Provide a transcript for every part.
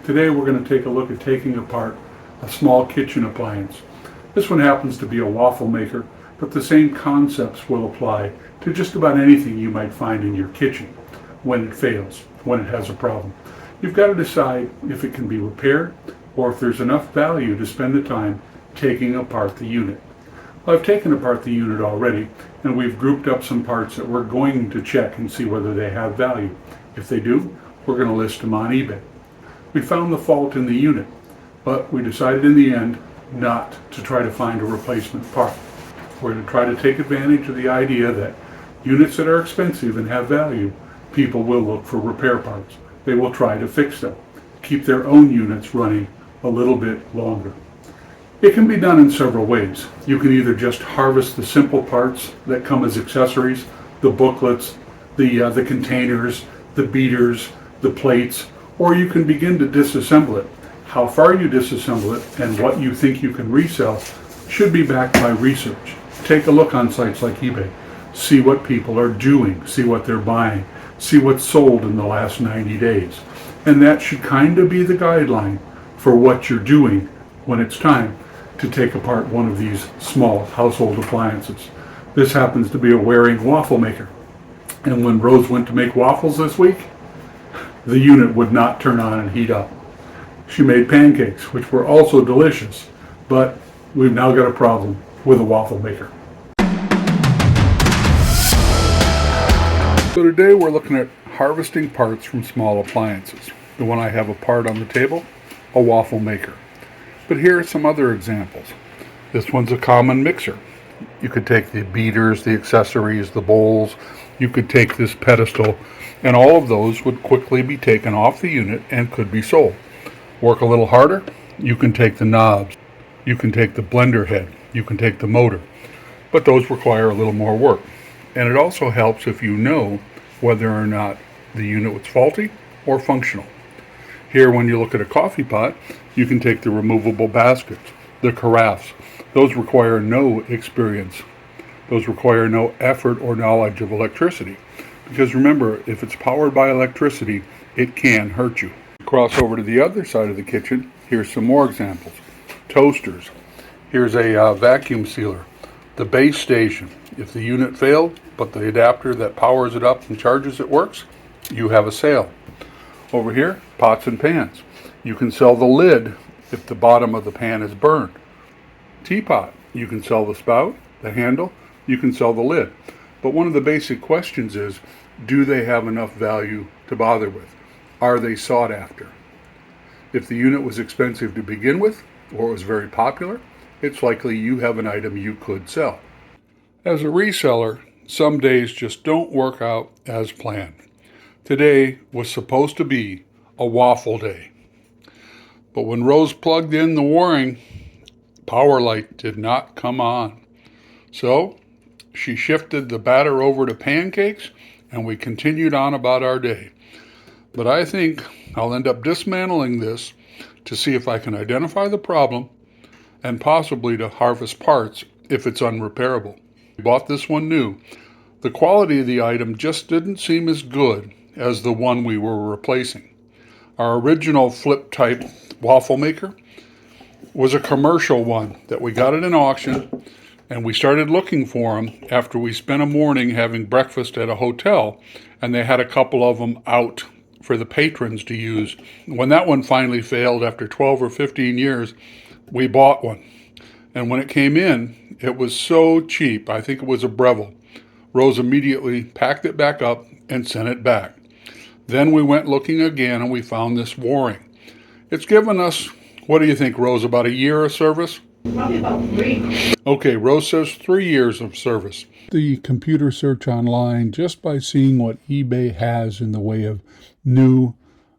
Today we're going to take a look at taking apart a small kitchen appliance. This one happens to be a waffle maker, but the same concepts will apply to just about anything you might find in your kitchen when it fails, when it has a problem. You've got to decide if it can be repaired or if there's enough value to spend the time taking apart the unit. Well, I've taken apart the unit already, and we've grouped up some parts that we're going to check and see whether they have value. If they do, we're going to list them on eBay. We found the fault in the unit, but we decided in the end not to try to find a replacement part. We're going to try to take advantage of the idea that units that are expensive and have value, people will look for repair parts. They will try to fix them, keep their own units running a little bit longer. It can be done in several ways. You can either just harvest the simple parts that come as accessories, the booklets, the containers, the beaters, the plates, or you can begin to disassemble it. How far you disassemble it and what you think you can resell should be backed by research. Take a look on sites like eBay. See what people are doing, see what they're buying, see what's sold in the last 90 days. And that should kind of be the guideline for what you're doing when it's time to take apart one of these small household appliances. This happens to be a Waring waffle maker. And when Rose went to make waffles this week, the unit would not turn on and heat up. She made pancakes, which were also delicious, but we've now got a problem with a waffle maker. So today we're looking at harvesting parts from small appliances. The one I have apart on the table, a waffle maker. But here are some other examples. This one's a common mixer. You could take the beaters, the accessories, the bowls. You could take this pedestal, and all of those would quickly be taken off the unit and could be sold. Work a little harder, you can take the knobs, you can take the blender head, you can take the motor, but those require a little more work. And it also helps if you know whether or not the unit was faulty or functional. Here, when you look at a coffee pot, you can take the removable baskets, the carafes. Those require no experience. Those require no effort or knowledge of electricity. Because remember, if it's powered by electricity, it can hurt you. Cross over to the other side of the kitchen. Here's some more examples. Toasters. Here's a vacuum sealer. The base station. If the unit failed, but the adapter that powers it up and charges it works, you have a sale. Over here, pots and pans. You can sell the lid if the bottom of the pan is burned. Teapot. You can sell the spout, the handle, you can sell the lid. But one of the basic questions is, do they have enough value to bother with? Are they sought after? If the unit was expensive to begin with, or it was very popular, it's likely you have an item you could sell. As a reseller, some days just don't work out as planned. Today was supposed to be a waffle day. But when Rose plugged in the Waring, power light did not come on. So she shifted the batter over to pancakes, and we continued on about our day. But I think I'll end up dismantling this to see if I can identify the problem and possibly to harvest parts if it's unrepairable. We bought this one new. The quality of the item just didn't seem as good as the one we were replacing. Our original flip type waffle maker was a commercial one that we got at an auction, and we started looking for them after we spent a morning having breakfast at a hotel, and they had a couple of them out for the patrons to use. When that one finally failed after 12 or 15 years, we bought one. And when it came in, it was so cheap. I think it was a Breville. Rose immediately packed it back up and sent it back. Then we went looking again and we found this Waring. It's given us, what do you think, Rose, about a year of service? Probably about 3. Okay, Rose says 3 years of service. The computer search online just by seeing what eBay has in the way of new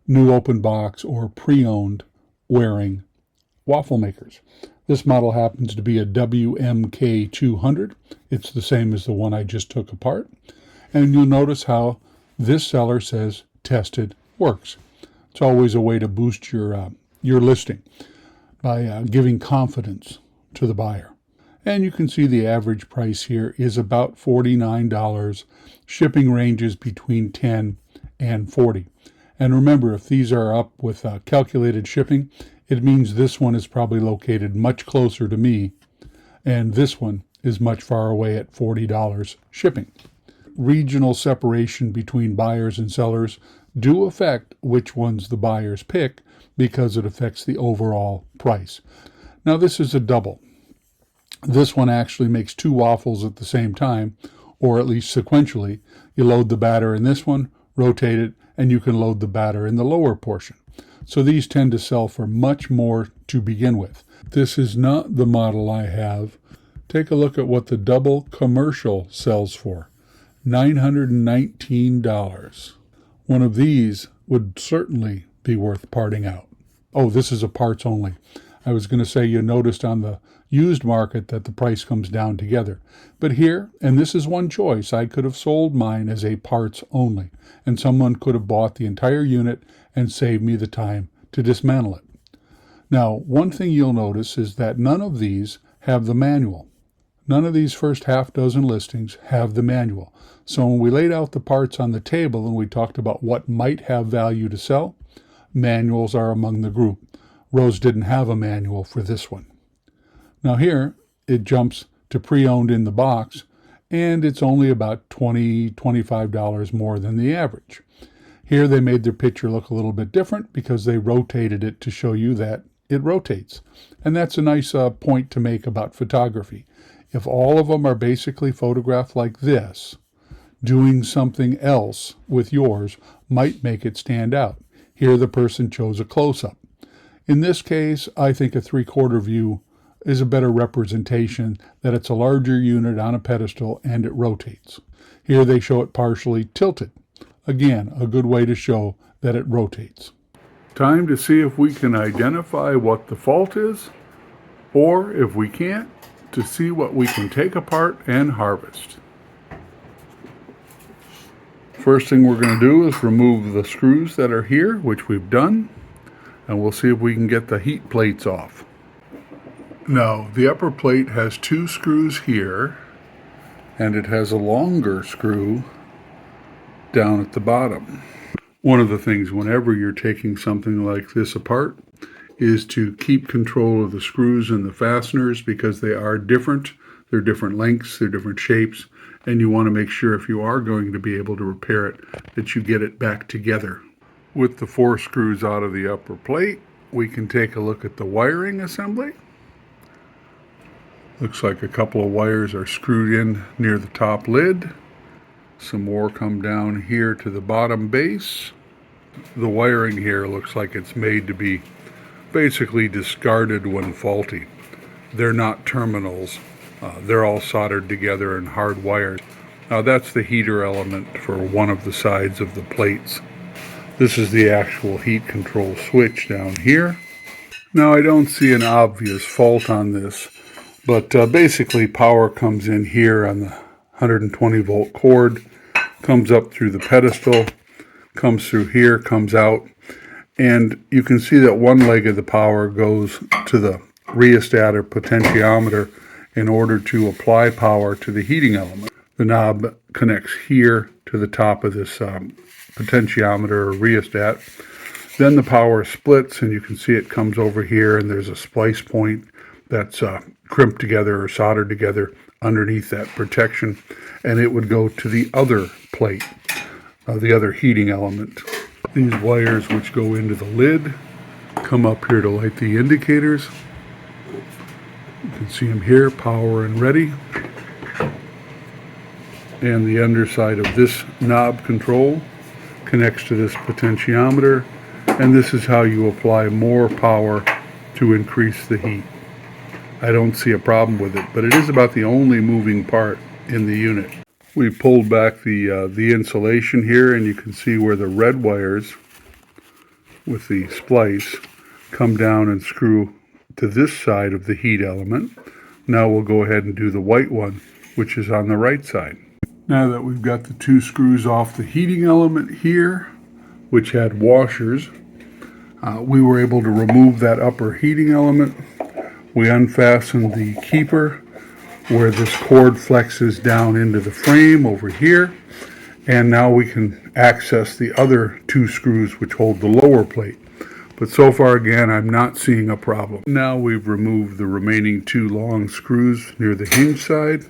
open box or pre-owned Waring waffle makers. This model happens to be a WMK200. It's the same as the one I just took apart. And you'll notice how this seller says tested works. It's always a way to boost your listing by giving confidence to the buyer. And you can see the average price here is about $49. Shipping ranges between $10 and $40. And remember, if these are up with calculated shipping, it means this one is probably located much closer to me, and this one is much far away at $40 shipping. Regional separation between buyers and sellers do affect which ones the buyers pick because it affects the overall price. Now this is a double. This one actually makes 2 waffles at the same time, or at least sequentially. You load the batter in this one, rotate it, and you can load the batter in the lower portion. So these tend to sell for much more to begin with. This is not the model I have. Take a look at what the double commercial sells for. $919. One of these would certainly be worth parting out. Oh, this is a parts only. I was going to say you noticed on the used market that the price comes down together. But here, and this is one choice, I could have sold mine as a parts only, and someone could have bought the entire unit and saved me the time to dismantle it. Now, one thing you'll notice is that none of these have the manual. None of these first half dozen listings have the manual. So when we laid out the parts on the table and we talked about what might have value to sell, manuals are among the group. Rose didn't have a manual for this one. Now here, it jumps to pre-owned in the box, and it's only about $20, $25 more than the average. Here they made their picture look a little bit different because they rotated it to show you that it rotates. And that's a nice point to make about photography. If all of them are basically photographed like this, doing something else with yours might make it stand out. Here the person chose a close-up. In this case, I think a 3/4 view is a better representation that it's a larger unit on a pedestal and it rotates. Here they show it partially tilted. Again, a good way to show that it rotates. Time to see if we can identify what the fault is, or if we can't, to see what we can take apart and harvest. First thing we're going to do is remove the screws that are here, which we've done, and we'll see if we can get the heat plates off. Now, the upper plate has 2 screws here, and it has a longer screw down at the bottom. One of the things whenever you're taking something like this apart is to keep control of the screws and the fasteners because they are different. They're different lengths, they're different shapes, and you want to make sure if you are going to be able to repair it that you get it back together. With the 4 screws out of the upper plate, we can take a look at the wiring assembly. Looks like a couple of wires are screwed in near the top lid. Some more come down here to the bottom base. The wiring here looks like it's made to be basically discarded when faulty. They're not terminals. They're all soldered together and hardwired. Now that's the heater element for one of the sides of the plates. This is the actual heat control switch down here. Now I don't see an obvious fault on this, but basically power comes in here on the 120 volt cord, comes up through the pedestal, comes through here, comes out, and you can see that one leg of the power goes to the rheostat or potentiometer in order to apply power to the heating element. The knob connects here to the top of this potentiometer or rheostat. Then the power splits, and you can see it comes over here, and there's a splice point that's crimped together or soldered together underneath that protection, and it would go to the other plate, the other heating element. These wires which go into the lid come up here to light the indicators. You can see them here, power and ready. And the underside of this knob control connects to this potentiometer, and this is how you apply more power to increase the heat. I don't see a problem with it, but it is about the only moving part in the unit. We pulled back the insulation here, and you can see where the red wires with the splice come down and screw to this side of the heat element. Now we'll go ahead and do the white one, which is on the right side. Now that we've got the 2 screws off the heating element here, which had washers, we were able to remove that upper heating element. We unfastened the keeper where this cord flexes down into the frame over here, And now we can access the other two screws which hold the lower plate. But so far, again, I'm not seeing a problem. Now we've removed the remaining two long screws near the hinge side.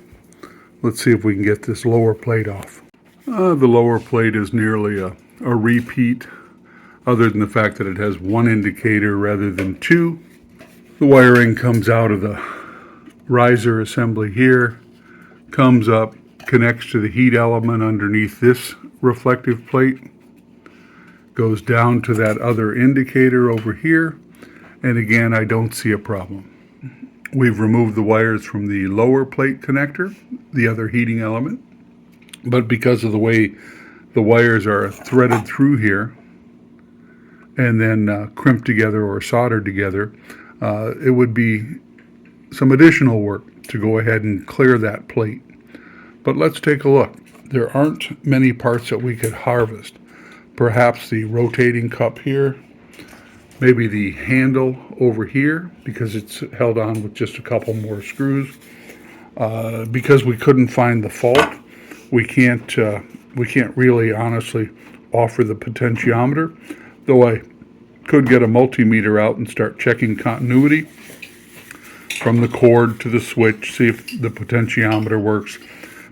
Let's see if we can get this lower plate off. The lower plate is nearly a repeat, other than the fact that it has one indicator rather than two. The wiring comes out of the riser assembly here, comes up, connects to the heat element underneath this reflective plate, goes down to that other indicator over here, and again, I don't see a problem. We've removed the wires from the lower plate connector, the other heating element, but because of the way the wires are threaded through here and then crimped together or soldered together, it would be some additional work to go ahead and clear that plate. But let's take a look. There aren't many parts that we could harvest. Perhaps the rotating cup here, maybe the handle over here because it's held on with just a couple more screws. Because we couldn't find the fault, we can't really honestly offer the potentiometer, though I could get a multimeter out and start checking continuity from the cord to the switch, see if the potentiometer works.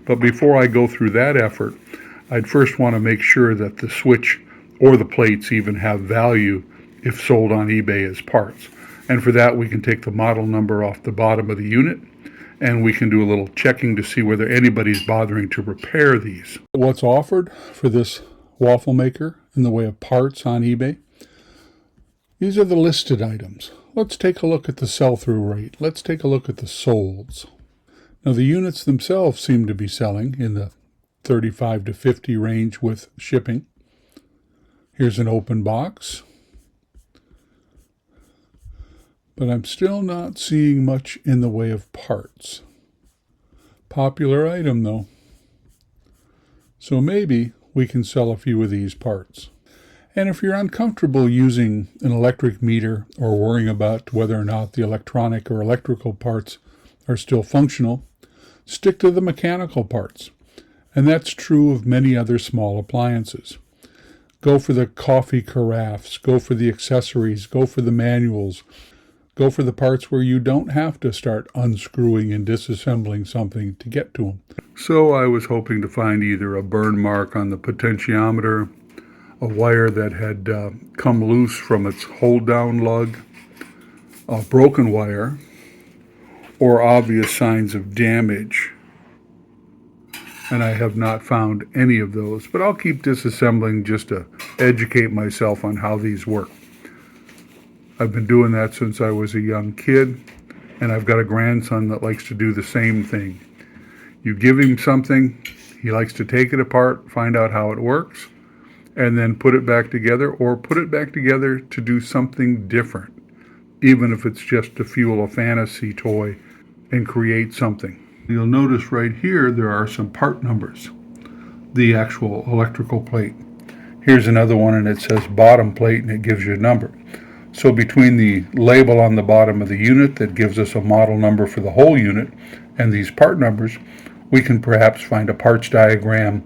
But before I go through that effort, I'd first want to make sure that the switch or the plates even have value if sold on eBay as parts. And for that, we can take the model number off the bottom of the unit, and we can do a little checking to see whether anybody's bothering to repair these. What's offered for this waffle maker in the way of parts on eBay? These are the listed items. Let's take a look at the sell-through rate. Let's take a look at the solds. Now, the units themselves seem to be selling in the 35 to 50 range with shipping. Here's an open box. But I'm still not seeing much in the way of parts. Popular item, though. So maybe we can sell a few of these parts. And if you're uncomfortable using an electric meter or worrying about whether or not the electronic or electrical parts are still functional, stick to the mechanical parts. And that's true of many other small appliances. Go for the coffee carafes, go for the accessories, go for the manuals, go for the parts where you don't have to start unscrewing and disassembling something to get to them. So I was hoping to find either a burn mark on the potentiometer, a wire that had come loose from its hold-down lug, a broken wire, or obvious signs of damage. And I have not found any of those, but I'll keep disassembling just to educate myself on how these work. I've been doing that since I was a young kid, and I've got a grandson that likes to do the same thing. You give him something, he likes to take it apart, find out how it works, and then put it back together, or put it back together to do something different, even if it's just to fuel a fantasy toy and create something. You'll notice right here there are some part numbers, the actual electrical plate. Here's another one, and it says bottom plate, and it gives you a number. So between the label on the bottom of the unit that gives us a model number for the whole unit and these part numbers, we can perhaps find a parts diagram,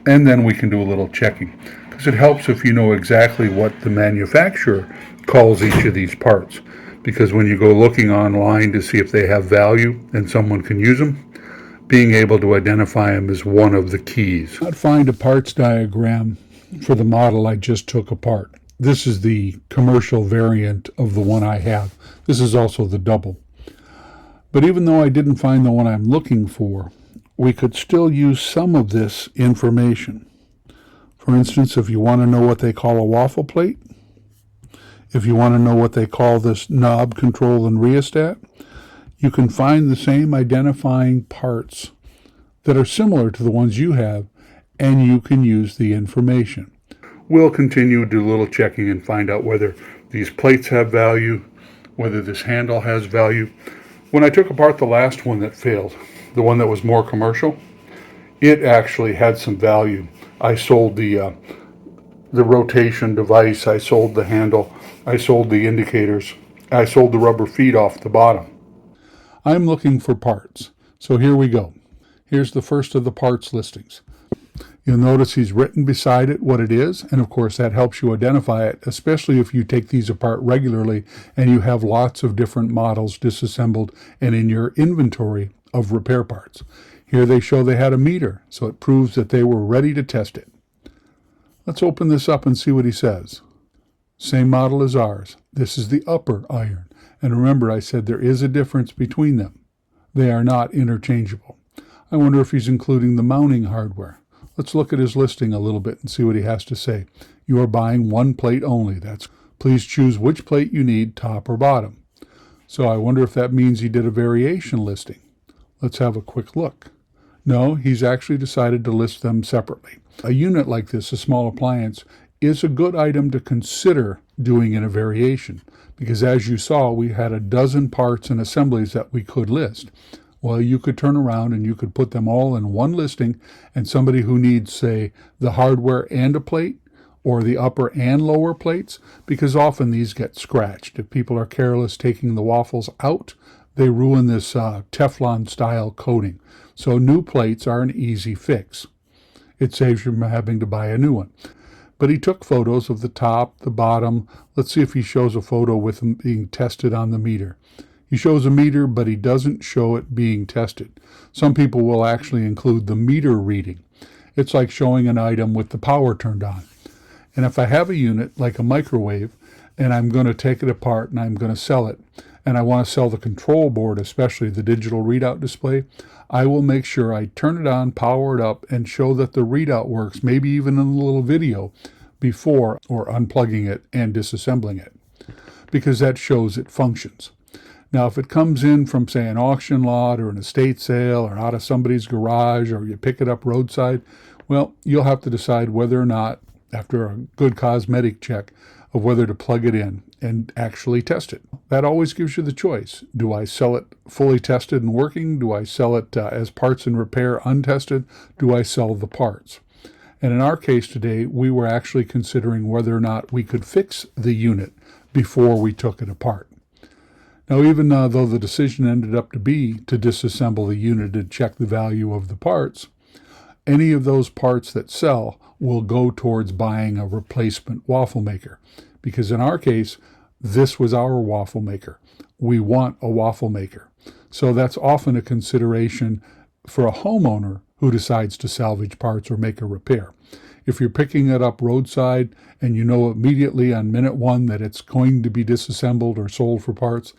and then we can do a little checking. Because it helps if you know exactly what the manufacturer calls each of these parts. Because when you go looking online to see if they have value and someone can use them, being able to identify them is one of the keys. I'd find a parts diagram for the model I just took apart. This is the commercial variant of the one I have. This is also the double. But even though I didn't find the one I'm looking for, we could still use some of this information. For instance, if you want to know what they call a waffle plate, if you want to know what they call this knob, control, and rheostat, you can find the same identifying parts that are similar to the ones you have, and you can use the information. We'll continue to do a little checking and find out whether these plates have value, whether this handle has value. When I took apart the last one that failed, the one that was more commercial, it actually had some value. I sold the rotation device, I sold the handle, I sold the indicators, I sold the rubber feet off the bottom. I'm looking for parts, so here we go. Here's the first of the parts listings. You'll notice he's written beside it what it is, and of course that helps you identify it, especially if you take these apart regularly and you have lots of different models disassembled and in your inventory of repair parts. Here they show they had a meter, so it proves that they were ready to test it. Let's open this up and see what he says. Same model as ours. This is the upper iron. And remember, I said there is a difference between them. They are not interchangeable. I wonder if he's including the mounting hardware. Let's look at his listing a little bit and see what he has to say. You are buying one plate only. Please choose which plate you need, top or bottom. So I wonder if that means he did a variation listing. Let's have a quick look. No, he's actually decided to list them separately. A unit like this, a small appliance, is a good item to consider doing in a variation, because as you saw, we had a dozen parts and assemblies that we could list. Well, you could turn around and you could put them all in one listing, and somebody who needs, say, the hardware and a plate, or the upper and lower plates, because often these get scratched. If people are careless taking the waffles out, they ruin this Teflon-style coating. So new plates are an easy fix. It saves you from having to buy a new one. But he took photos of the top, the bottom. Let's see if he shows a photo with them being tested on the meter. He shows a meter, but he doesn't show it being tested. Some people will actually include the meter reading. It's like showing an item with the power turned on. And if I have a unit like a microwave, and I'm going to take it apart and I'm going to sell it, and I want to sell the control board, especially the digital readout display, I will make sure I turn it on, power it up, and show that the readout works, maybe even in a little video before or unplugging it and disassembling it, because that shows it functions. Now, if it comes in from, say, an auction lot or an estate sale or out of somebody's garage, or you pick it up roadside, well, you'll have to decide whether or not, after a good cosmetic check, of whether to plug it in and actually test it. That always gives you the choice. Do I sell it fully tested and working? Do I sell it as parts and repair untested? Do I sell the parts? And in our case today, we were actually considering whether or not we could fix the unit before we took it apart. Now, even though the decision ended up to be to disassemble the unit and check the value of the parts, any of those parts that sell will go towards buying a replacement waffle maker. Because in our case, this was our waffle maker. We want a waffle maker. So that's often a consideration for a homeowner who decides to salvage parts or make a repair. If you're picking it up roadside and you know immediately on minute one that it's going to be disassembled or sold for parts,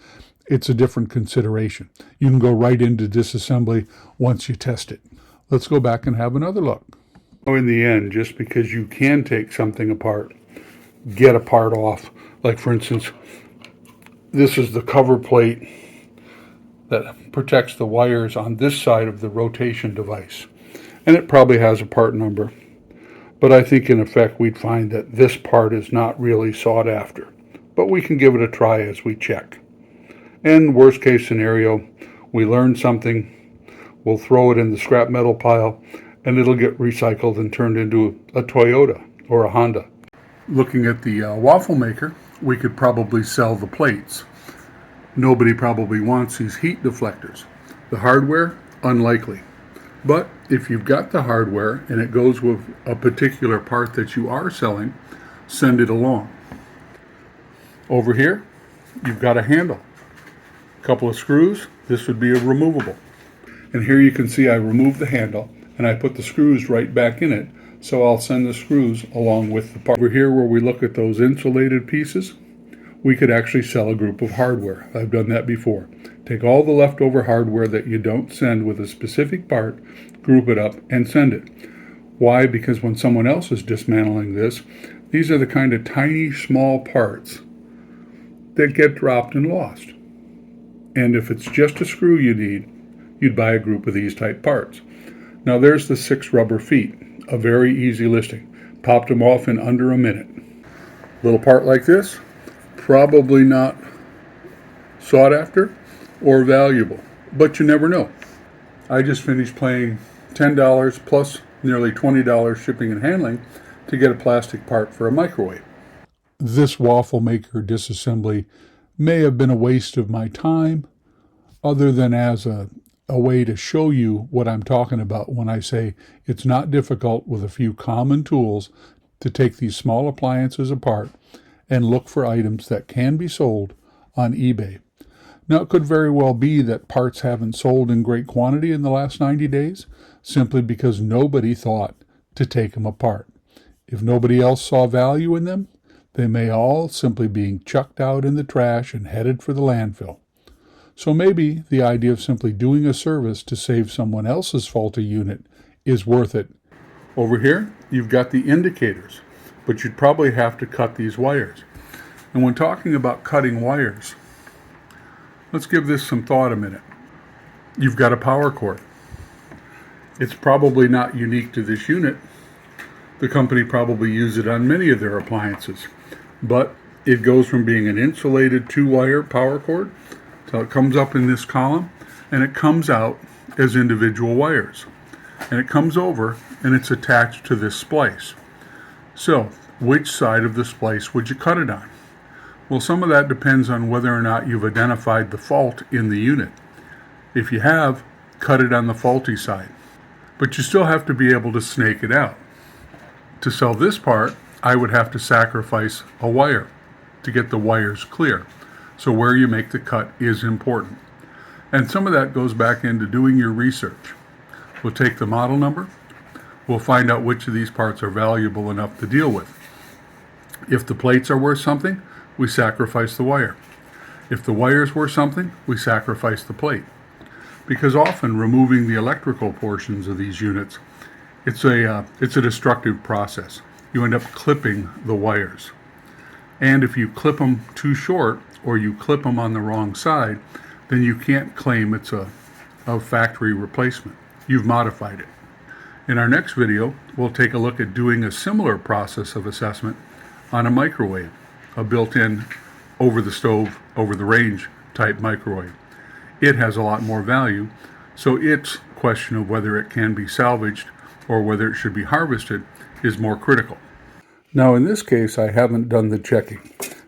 it's a different consideration. You can go right into disassembly once you test it. Let's go back and have another look. In the end, just because you can take something apart, get a part off, like for instance, this is the cover plate that protects the wires on this side of the rotation device. And it probably has a part number. But I think in effect we'd find that this part is not really sought after. But we can give it a try as we check. And worst case scenario, we learn something, we'll throw it in the scrap metal pile, and it'll get recycled and turned into a Toyota or a Honda. Looking at the waffle maker, we could probably sell the plates. Nobody probably wants these heat deflectors. The hardware, unlikely. But if you've got the hardware and it goes with a particular part that you are selling, send it along. Over here, you've got a handle. A couple of screws, this would be a removable. And here you can see I removed the handle and I put the screws right back in it, so I'll send the screws along with the part. Over here where we look at those insulated pieces, we could actually sell a group of hardware. I've done that before. Take all the leftover hardware that you don't send with a specific part, group it up, and send it. Why? Because when someone else is dismantling this, these are the kind of tiny, small parts that get dropped and lost. And if it's just a screw you need, you'd buy a group of these type parts. Now there's the 6 rubber feet, a very easy listing. Popped them off in under a minute. Little part like this, probably not sought after or valuable, but you never know. I just finished paying $10 plus nearly $20 shipping and handling to get a plastic part for a microwave. This waffle maker disassembly may have been a waste of my time, other than as a a way to show you what I'm talking about when I say it's not difficult with a few common tools to take these small appliances apart and look for items that can be sold on eBay. Now, it could very well be that parts haven't sold in great quantity in the last 90 days simply because nobody thought to take them apart. If nobody else saw value in them, they may all simply being chucked out in the trash and headed for the landfill. So maybe the idea of simply doing a service to save someone else's faulty unit is worth it. Over here, you've got the indicators, but you'd probably have to cut these wires. And when talking about cutting wires, let's give this some thought a minute. You've got a power cord. It's probably not unique to this unit. The company probably uses it on many of their appliances, but it goes from being an insulated 2-wire power cord till it comes up in this column, and it comes out as individual wires. And it comes over and it's attached to this splice. So, which side of the splice would you cut it on? Well, some of that depends on whether or not you've identified the fault in the unit. If you have, cut it on the faulty side. But you still have to be able to snake it out. To sell this part, I would have to sacrifice a wire to get the wires clear. So where you make the cut is important. And some of that goes back into doing your research. We'll take the model number. We'll find out which of these parts are valuable enough to deal with. If the plates are worth something, we sacrifice the wire. If the wire's worth something, we sacrifice the plate. Because often removing the electrical portions of these units, it's a destructive process. You end up clipping the wires. And if you clip them too short or you clip them on the wrong side, then you can't claim it's a factory replacement. You've modified it. In our next video, we'll take a look at doing a similar process of assessment on a microwave, a built-in over the stove, over the range type microwave. It has a lot more value, so its question of whether it can be salvaged or whether it should be harvested is more critical. Now in this case, I haven't done the checking,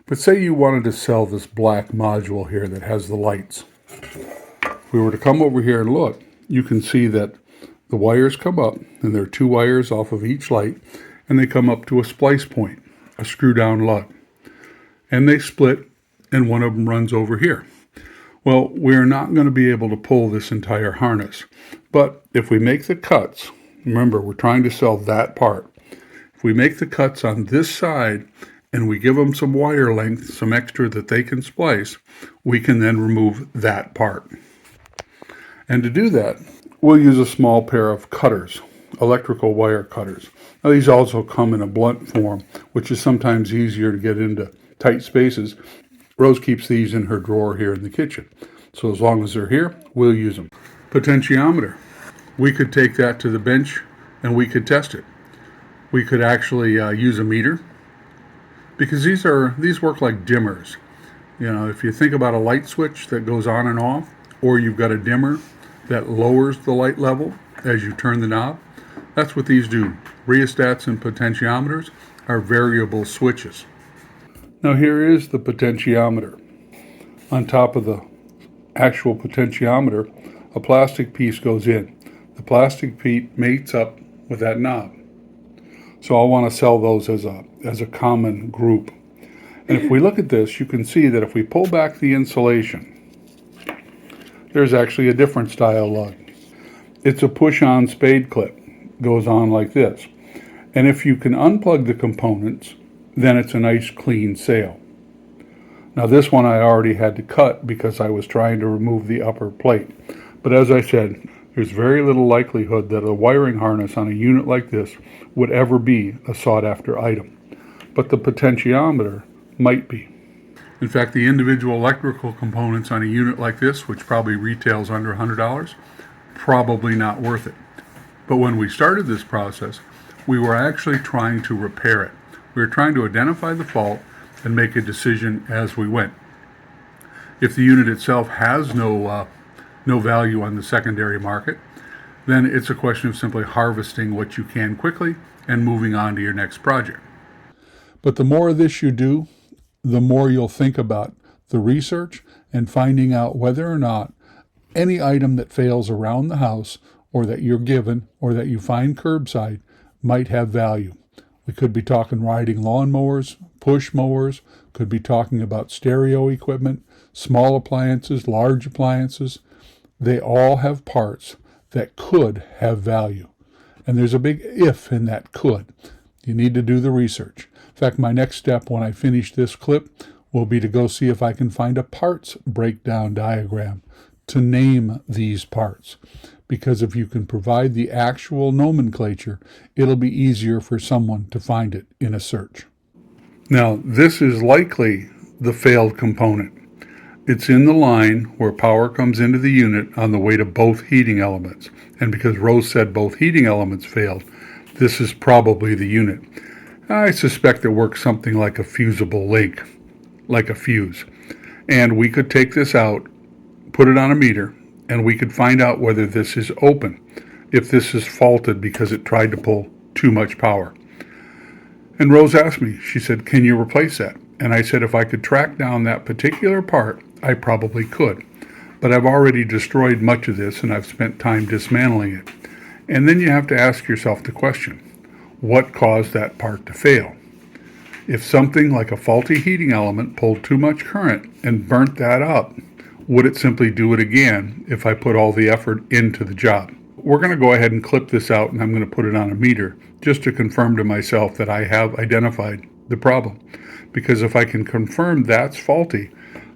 but say you wanted to sell this black module here that has the lights. If we were to come over here and look, you can see that the wires come up, and there are 2 wires off of each light, and they come up to a splice point, a screw down lug. And they split, and one of them runs over here. Well, we're not going to be able to pull this entire harness, but if we make the cuts, remember we're trying to sell that part. If we make the cuts on this side and we give them some wire length, some extra that they can splice, we can then remove that part. And to do that, we'll use a small pair of cutters, electrical wire cutters. Now these also come in a blunt form, which is sometimes easier to get into tight spaces. Rose keeps these in her drawer here in the kitchen. So as long as they're here, we'll use them. Potentiometer. We could take that to the bench and we could test it. We could actually use a meter, because these work like dimmers. You know, if you think about a light switch that goes on and off, or you've got a dimmer that lowers the light level as you turn the knob, that's what these do. Rheostats and potentiometers are variable switches. Now here is the potentiometer. On top of the actual potentiometer, a plastic piece goes in. The plastic piece mates up with that knob. So I'll want to sell those as a common group. And if we look at this, you can see that if we pull back the insulation, there's actually a different style lug. It's a push-on spade clip. Goes on like this. And if you can unplug the components, then it's a nice clean sale. Now this one I already had to cut because I was trying to remove the upper plate. But as I said, there's very little likelihood that a wiring harness on a unit like this would ever be a sought-after item. But the potentiometer might be. In fact, the individual electrical components on a unit like this, which probably retails under $100, probably not worth it. But when we started this process, we were actually trying to repair it. We were trying to identify the fault and make a decision as we went. If the unit itself has no value on the secondary market, then it's a question of simply harvesting what you can quickly and moving on to your next project. But the more of this you do, the more you'll think about the research and finding out whether or not Any item that fails around the house or that you're given or that you find curbside might have value. We could be talking riding lawnmowers, push mowers, could be talking about stereo equipment, small appliances, large appliances. They all have parts that could have value. And there's a big if in that could. You need to do the research. In fact, my next step when I finish this clip will be to go see if I can find a parts breakdown diagram to name these parts. Because if you can provide the actual nomenclature, it'll be easier for someone to find it in a search. Now, this is likely the failed component. It's in the line where power comes into the unit on the way to both heating elements. And because Rose said both heating elements failed, this is probably the unit. I suspect it works something like a fusible link, like a fuse. And we could take this out, put it on a meter, and we could find out whether this is open, if this is faulted because it tried to pull too much power. And Rose asked me, she said, can you replace that? And I said, if I could track down that particular part, I probably could. But I've already destroyed much of this and I've spent time dismantling it. And then you have to ask yourself the question, what caused that part to fail? If something like a faulty heating element pulled too much current and burnt that up, would it simply do it again if I put all the effort into the job? We're going to go ahead and clip this out and I'm going to put it on a meter just to confirm to myself that I have identified the problem. Because if I can confirm that's faulty,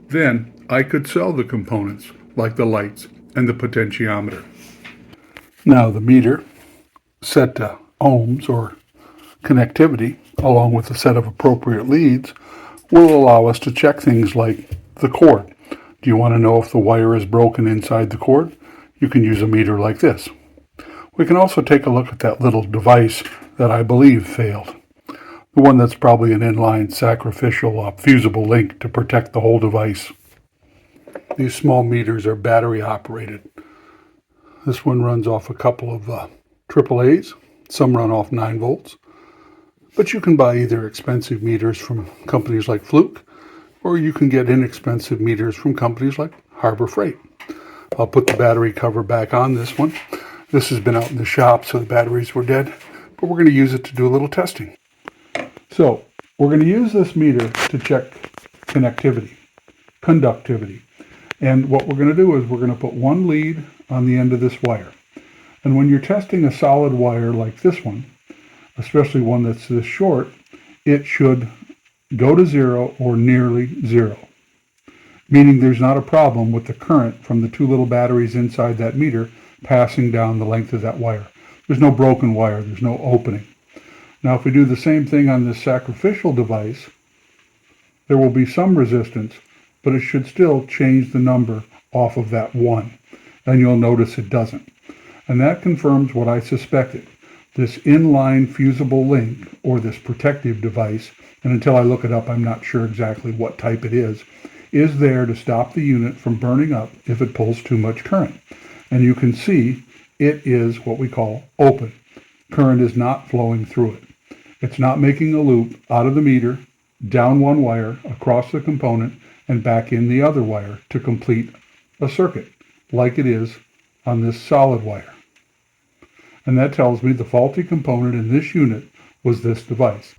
then I could sell the components like the lights and the potentiometer. Now the meter set to ohms or connectivity along with a set of appropriate leads will allow us to check things like the cord. Do you want to know if the wire is broken inside the cord? You can use a meter like this. We can also take a look at that little device that I believe failed. The one that's probably an inline sacrificial fusible link to protect the whole device. These small meters are battery operated. This one runs off a couple of AAAs. Some run off 9 volts. But you can buy either expensive meters from companies like Fluke, or you can get inexpensive meters from companies like Harbor Freight. I'll put the battery cover back on this one. This has been out in the shop, so the batteries were dead, but we're going to use it to do a little testing. So we're going to use this meter to check connectivity, conductivity. And what we're going to do is we're going to put one lead on the end of this wire. And when you're testing a solid wire like this one, especially one that's this short, it should go to zero or nearly zero, meaning there's not a problem with the current from the 2 little batteries inside that meter passing down the length of that wire. There's no broken wire, there's no opening. Now if we do the same thing on this sacrificial device, there will be some resistance, but it should still change the number off of that 1. And you'll notice it doesn't. And that confirms what I suspected. This inline fusible link, or this protective device, and until I look it up, I'm not sure exactly what type it is there to stop the unit from burning up if it pulls too much current. And you can see it is what we call open. Current is not flowing through it. It's not making a loop out of the meter, down one wire, across the component, and back in the other wire to complete a circuit, like it is on this solid wire. And that tells me the faulty component in this unit was this device.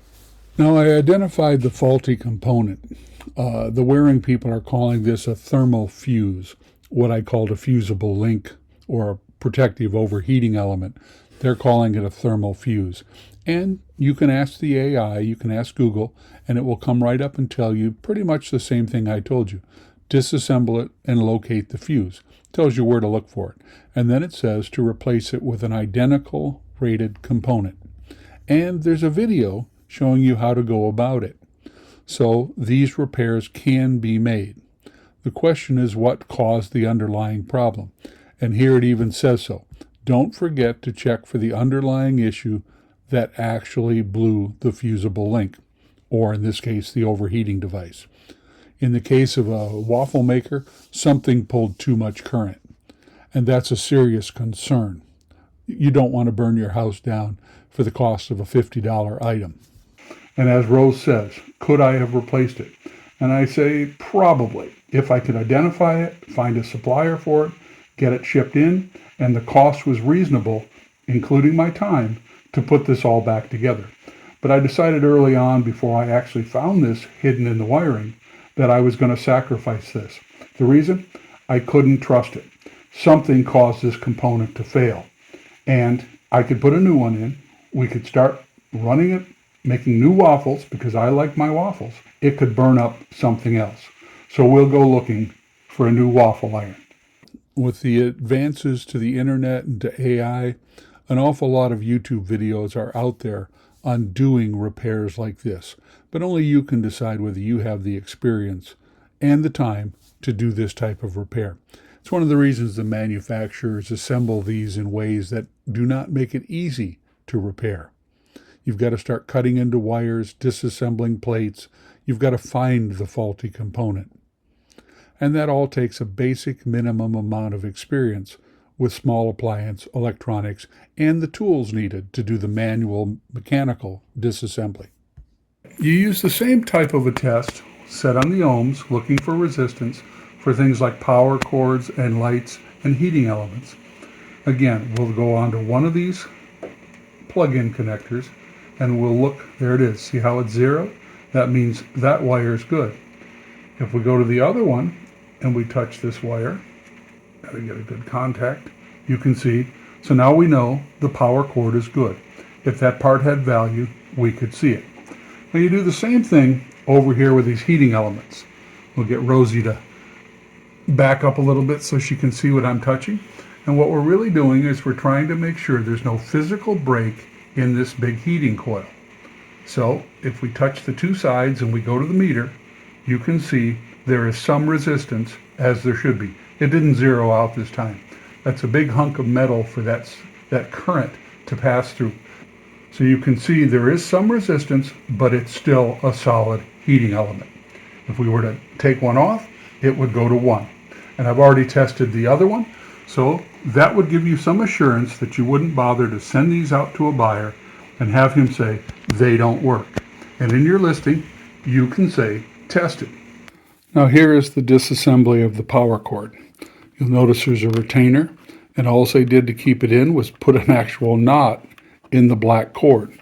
Now I identified the faulty component. The wiring people are calling this a thermal fuse, what I called a fusible link or a protective overheating element. They're calling it a thermal fuse. And you can ask the AI, you can ask Google, and it will come right up and tell you pretty much the same thing I told you. Disassemble it and locate the fuse. It tells you where to look for it. And then it says to replace it with an identical rated component. And there's a video showing you how to go about it. So these repairs can be made. The question is what caused the underlying problem. And here it even says so. Don't forget to check for the underlying issue that actually blew the fusible link, or in this case, the overheating device. In the case of a waffle maker, something pulled too much current, and that's a serious concern. You don't want to burn your house down for the cost of a $50 item. And as Rose says, could I have replaced it? And I say probably. If I could identify it, find a supplier for it, get it shipped in, and the cost was reasonable, including my time, to put this all back together. But I decided early on, before I actually found this hidden in the wiring, that I was going to sacrifice this. The reason? I couldn't trust it. Something caused this component to fail. And I could put a new one in. We could start running it, making new waffles, because I like my waffles. It could burn up something else. So we'll go looking for a new waffle iron. With the advances to the internet and to AI, an awful lot of YouTube videos are out there on doing repairs like this. But only you can decide whether you have the experience and the time to do this type of repair. It's one of the reasons the manufacturers assemble these in ways that do not make it easy to repair. You've got to start cutting into wires, disassembling plates. You've got to find the faulty component. And that all takes a basic minimum amount of experience with small appliance, electronics, and the tools needed to do the manual mechanical disassembly. You use the same type of a test set on the ohms, looking for resistance for things like power cords and lights and heating elements. Again, we'll go on to one of these plug-in connectors and we'll look, there it is. See how it's 0? That means that wire is good. If we go to the other one and we touch this wire, gotta get a good contact, you can see, so now we know the power cord is good. If that part had value, we could see it. Now you do the same thing over here with these heating elements. We'll get Rosie to back up a little bit so she can see what I'm touching. And what we're really doing is we're trying to make sure there's no physical break in this big heating coil. So if we touch the two sides and we go to the meter, you can see there is some resistance, as there should be. It didn't zero out this time. That's a big hunk of metal for that current to pass through. So you can see there is some resistance, but it's still a solid heating element. If we were to take one off, it would go to 1. And I've already tested the other one, so that would give you some assurance that you wouldn't bother to send these out to a buyer and have him say they don't work. And in your listing, you can say tested. Now here is the disassembly of the power cord. You'll notice there's a retainer, and all they did to keep it in was put an actual knot in the black cord.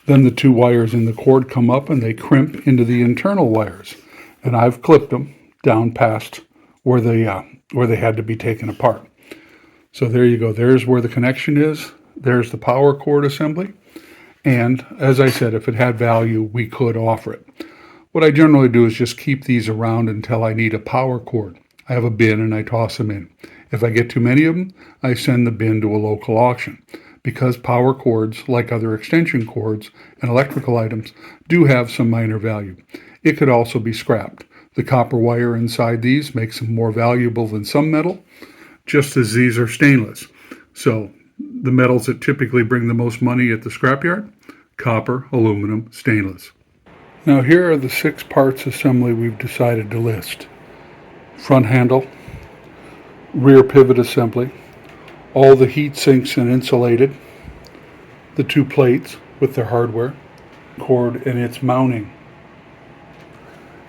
Then the two wires in the cord come up and they crimp into the internal wires. And I've clipped them down past where they had to be taken apart. So there you go. There's where the connection is. There's the power cord assembly. And as I said, if it had value, we could offer it. What I generally do is just keep these around until I need a power cord. I have a bin and I toss them in. If I get too many of them, I send the bin to a local auction. Because power cords, like other extension cords and electrical items, do have some minor value. It could also be scrapped. The copper wire inside these makes them more valuable than some metal, just as these are stainless. So the metals that typically bring the most money at the scrapyard: copper, aluminum, stainless. Now here are the 6 parts assembly we've decided to list. Front handle, rear pivot assembly, all the heat sinks and insulated, the 2 plates with their hardware, cord and its mounting.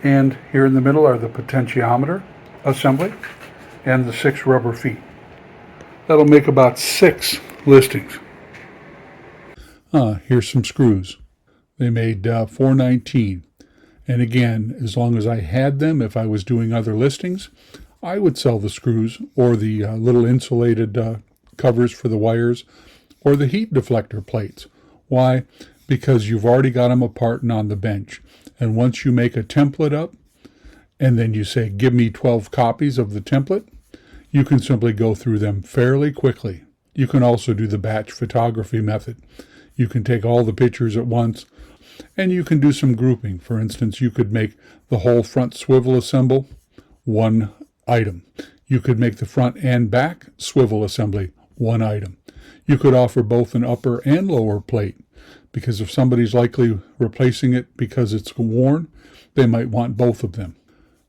And here in the middle are the potentiometer assembly and the 6 rubber feet. That'll make about 6 listings. Here's some screws. They made $4.19. And again, as long as I had them, if I was doing other listings, I would sell the screws or the little insulated covers for the wires or the heat deflector plates. Why? Because you've already got them apart and on the bench. And once you make a template up and then you say, give me 12 copies of the template, you can simply go through them fairly quickly. You can also do the batch photography method. You can take all the pictures at once and you can do some grouping. For instance, you could make the whole front swivel assemble one item. You could make the front and back swivel assembly one item. You could offer both an upper and lower plate, because if somebody's likely replacing it because it's worn, they might want both of them.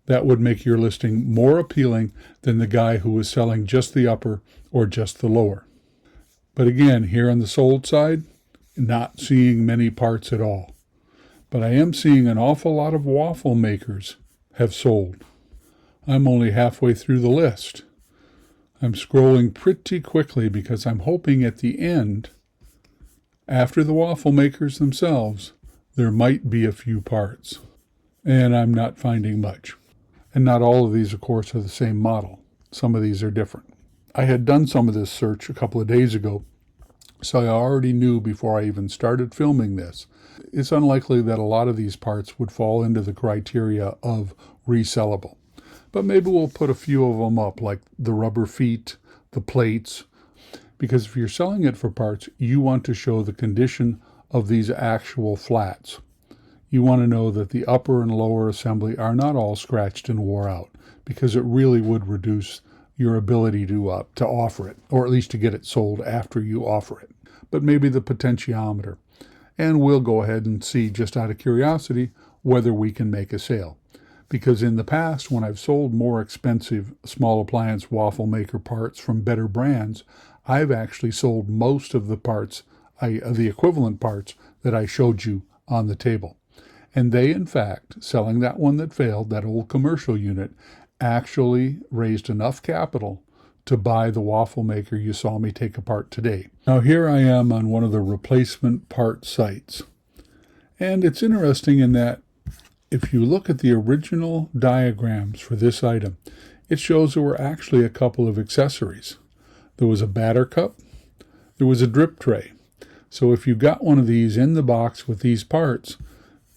That would make your listing more appealing than the guy who was selling just the upper or just the lower. But again, here on the sold side, not seeing many parts at all. But I am seeing an awful lot of waffle makers have sold. I'm only halfway through the list. I'm scrolling pretty quickly because I'm hoping at the end, after the waffle makers themselves, there might be a few parts. And I'm not finding much. And not all of these, of course, are the same model. Some of these are different. I had done some of this search a couple of days ago, so I already knew before I even started filming this, it's unlikely that a lot of these parts would fall into the criteria of resellable. But maybe we'll put a few of them up, like the rubber feet, the plates, because if you're selling it for parts, you want to show the condition of these actual flats. You want to know that the upper and lower assembly are not all scratched and wore out, because it really would reduce your ability to offer it, or at least to get it sold after you offer it. But maybe the potentiometer. And we'll go ahead and see, just out of curiosity, whether we can make a sale. Because in the past, when I've sold more expensive small appliance waffle maker parts from better brands, I've actually sold most of the parts, the equivalent parts that I showed you on the table. And they, in fact, selling that one that failed, that old commercial unit, actually raised enough capital to buy the waffle maker you saw me take apart today. Now here I am on one of the replacement part sites. And it's interesting in that if you look at the original diagrams for this item, it shows there were actually a couple of accessories. There was a batter cup, there was a drip tray. So if you got one of these in the box with these parts,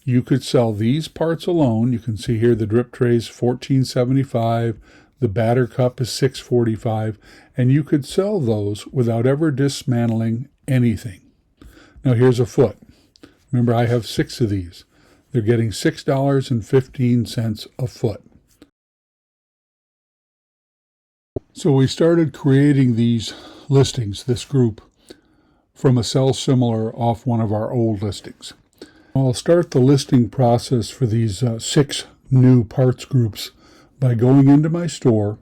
you could sell these parts alone. You can see here the drip tray is $14.75, the batter cup is $6.45, and you could sell those without ever dismantling anything. Now here's a foot. Remember, I have 6 of these. They're getting $6.15 a foot. So we started creating these listings, this group, from a sell similar off one of our old listings. I'll start the listing process for these 6 new parts groups by going into my store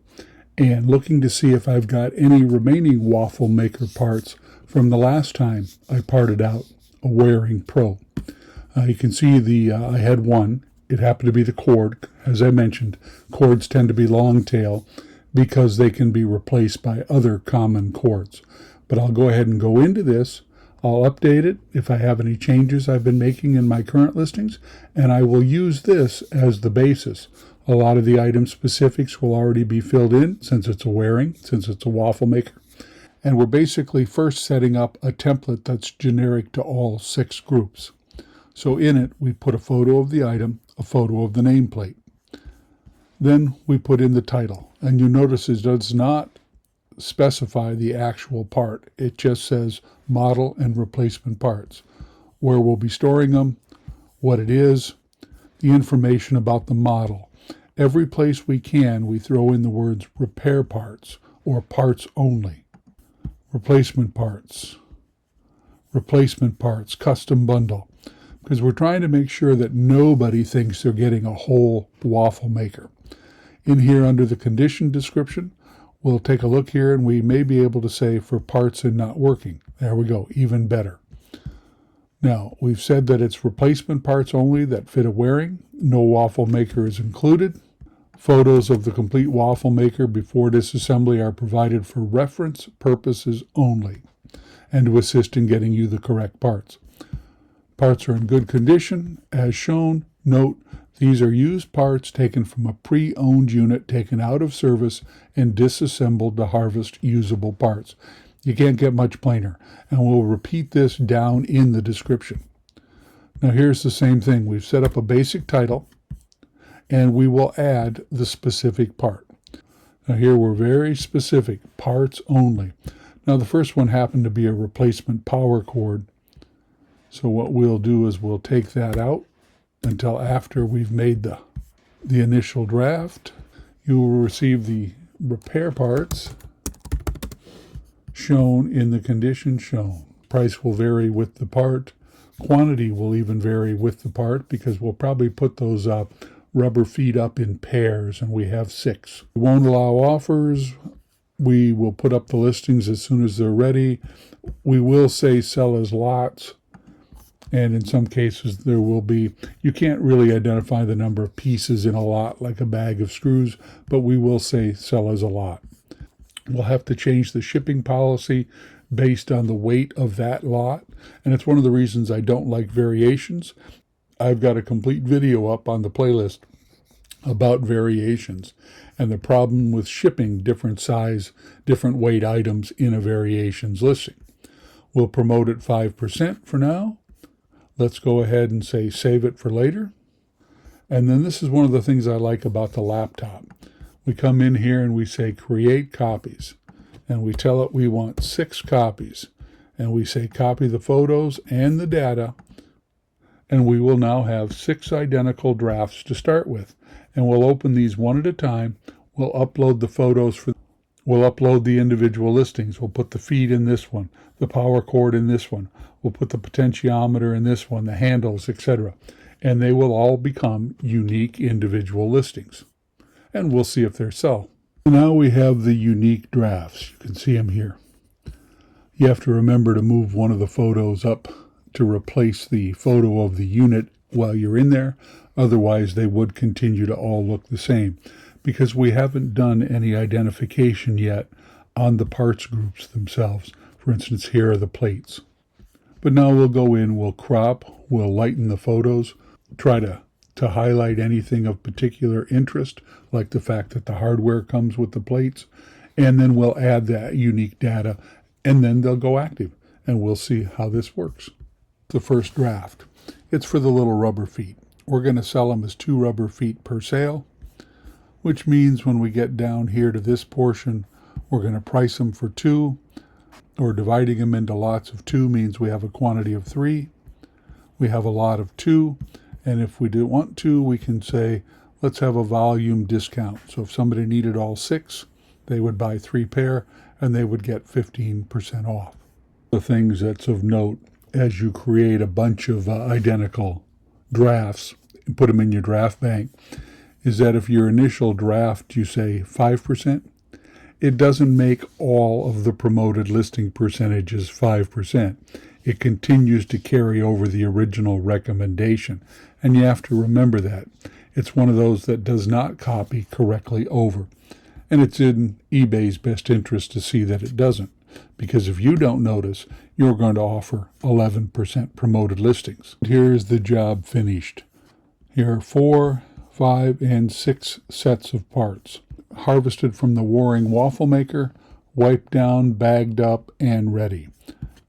and looking to see if I've got any remaining waffle maker parts from the last time I parted out a Waring Pro. You can see I had one. It happened to be the cord. As I mentioned, cords tend to be long tail because they can be replaced by other common cords. But I'll go ahead and go into this. I'll update it if I have any changes I've been making in my current listings, and I will use this as the basis. A lot of the item specifics will already be filled in since it's a Waring, since it's a waffle maker. And we're basically first setting up a template that's generic to all 6 groups. So in it, we put a photo of the item, a photo of the nameplate. Then we put in the title, and you notice it does not specify the actual part. It just says model and replacement parts, where we'll be storing them, what it is, the information about the model. Every place we can, we throw in the words repair parts or parts only, replacement parts, custom bundle, because we're trying to make sure that nobody thinks they're getting a whole waffle maker. In here under the condition description, we'll take a look here and we may be able to say for parts and not working. There we go, even better. Now, we've said that it's replacement parts only that fit a Waring. No waffle maker is included. Photos of the complete waffle maker before disassembly are provided for reference purposes only and to assist in getting you the correct parts. Parts are in good condition, as shown. Note, these are used parts taken from a pre-owned unit taken out of service and disassembled to harvest usable parts. You can't get much plainer, and we'll repeat this down in the description. Now here's the same thing. We've set up a basic title, and we will add the specific part. Now here we're very specific, parts only. Now the first one happened to be a replacement power cord. So what we'll do is we'll take that out until after we've made the initial draft. You will receive the repair parts shown in the condition shown. Price will vary with the part. Quantity will even vary with the part because we'll probably put those rubber feet up in pairs, and we have 6. We won't allow offers. We will put up the listings as soon as they're ready. We will say sell as lots. And in some cases there will be, you can't really identify the number of pieces in a lot like a bag of screws, but we will say sell as a lot. We'll have to change the shipping policy based on the weight of that lot. And it's one of the reasons I don't like variations. I've got a complete video up on the playlist about variations and the problem with shipping different size, different weight items in a variations listing. We'll promote it 5% for now. Let's go ahead and say save it for later. And then this is one of the things I like about the laptop. We come in here and we say create copies. And we tell it we want 6 copies. And we say copy the photos and the data. And we will now have 6 identical drafts to start with. And we'll open these one at a time. We'll upload the photos we'll upload the individual listings. We'll put the feed in this one, the power cord in this one. We'll put the potentiometer in this one, the handles, etc. And they will all become unique individual listings. And we'll see if they sell. Now we have the unique drafts. You can see them here. You have to remember to move one of the photos up to replace the photo of the unit while you're in there. Otherwise, they would continue to all look the same because we haven't done any identification yet on the parts groups themselves. For instance, here are the plates. But now we'll go in, we'll crop, we'll lighten the photos, try to highlight anything of particular interest, like the fact that the hardware comes with the plates, and then we'll add that unique data, and then they'll go active, and we'll see how this works. The first draft. It's for the little rubber feet. We're going to sell them as 2 rubber feet per sale, which means when we get down here to this portion, we're going to price them for 2, or dividing them into lots of 2 means we have a quantity of 3. We have a lot of 2, and if we do want to, we can say, let's have a volume discount. So if somebody needed all 6, they would buy 3 pair, and they would get 15% off. The things that's of note, as you create a bunch of identical drafts and put them in your draft bank, is that if your initial draft, you say 5%, it doesn't make all of the promoted listing percentages 5%. It continues to carry over the original recommendation. And you have to remember that. It's one of those that does not copy correctly over. And it's in eBay's best interest to see that it doesn't. Because if you don't notice, you're going to offer 11% promoted listings. Here's the job finished. Here are 4, 5, and 6 sets of parts. Harvested from the Waring waffle maker, wiped down, bagged up, and ready.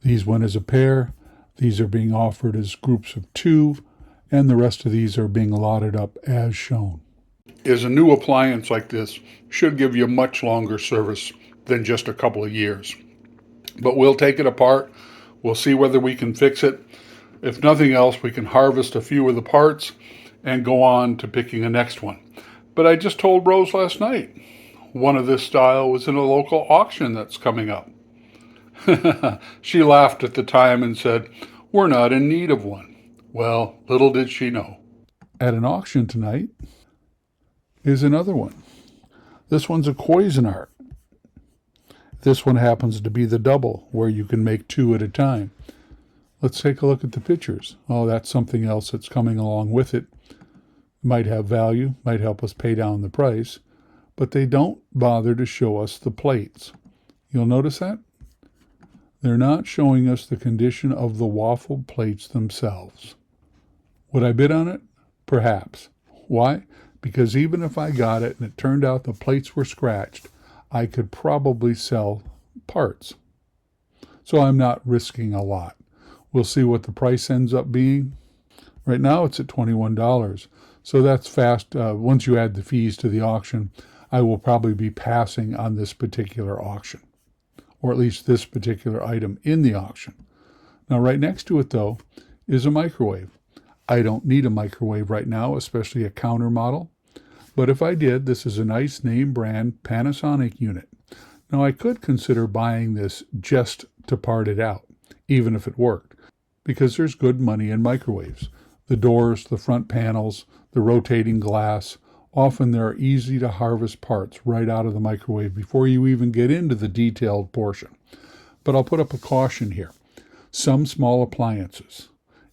These went as a pair. These are being offered as groups of 2, and the rest of these are being lotted up as shown. Is a new appliance like this should give you much longer service than just a couple of years. But we'll take it apart. We'll see whether we can fix it. If nothing else, we can harvest a few of the parts and go on to picking a next one. But I just told Rose last night, one of this style was in a local auction that's coming up. She laughed at the time and said, we're not in need of one. Well, little did she know. At an auction tonight is another one. This one's a Cuisinart. This one happens to be the double, where you can make 2 at a time. Let's take a look at the pictures. Oh, that's something else that's coming along with it. Might have value, might help us pay down the price, but they don't bother to show us the plates. You'll notice that? They're not showing us the condition of the waffle plates themselves. Would I bid on it? Perhaps. Why? Because even if I got it and it turned out the plates were scratched, I could probably sell parts. So I'm not risking a lot. We'll see what the price ends up being. Right now it's at $21. So that's fast. Once you add the fees to the auction, I will probably be passing on this particular auction, or at least this particular item in the auction. Now right next to it, though, is a microwave. I don't need a microwave right now, especially a counter model. But if I did, this is a nice name brand Panasonic unit. Now I could consider buying this just to part it out, even if it worked, because there's good money in microwaves. The doors, the front panels, the rotating glass, often there are easy to harvest parts right out of the microwave before you even get into the detailed portion. But I'll put up a caution here. Some small appliances,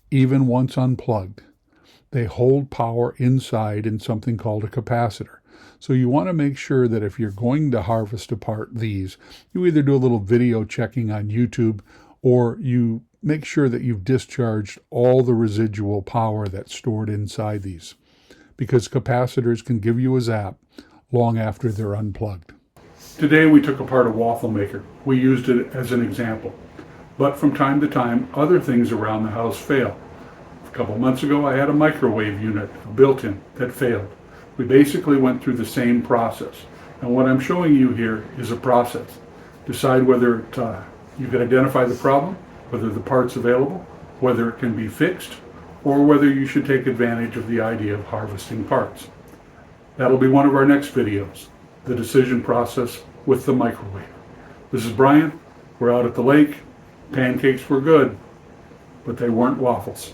even once unplugged, they hold power inside in something called a capacitor. So you want to make sure that if you're going to harvest apart these, you either do a little video checking on YouTube, or you make sure that you've discharged all the residual power that's stored inside these, because capacitors can give you a zap long after they're unplugged. Today we took apart a waffle maker. We used it as an example. But from time to time, other things around the house fail. A couple months ago, I had a microwave unit, a built-in, that failed. We basically went through the same process. And what I'm showing you here is a process. Decide whether you can identify the problem, whether the part's available, whether it can be fixed, or whether you should take advantage of the idea of harvesting parts. That'll be one of our next videos, the decision process with the microwave. This is Brian. We're out at the lake. Pancakes were good, but they weren't waffles.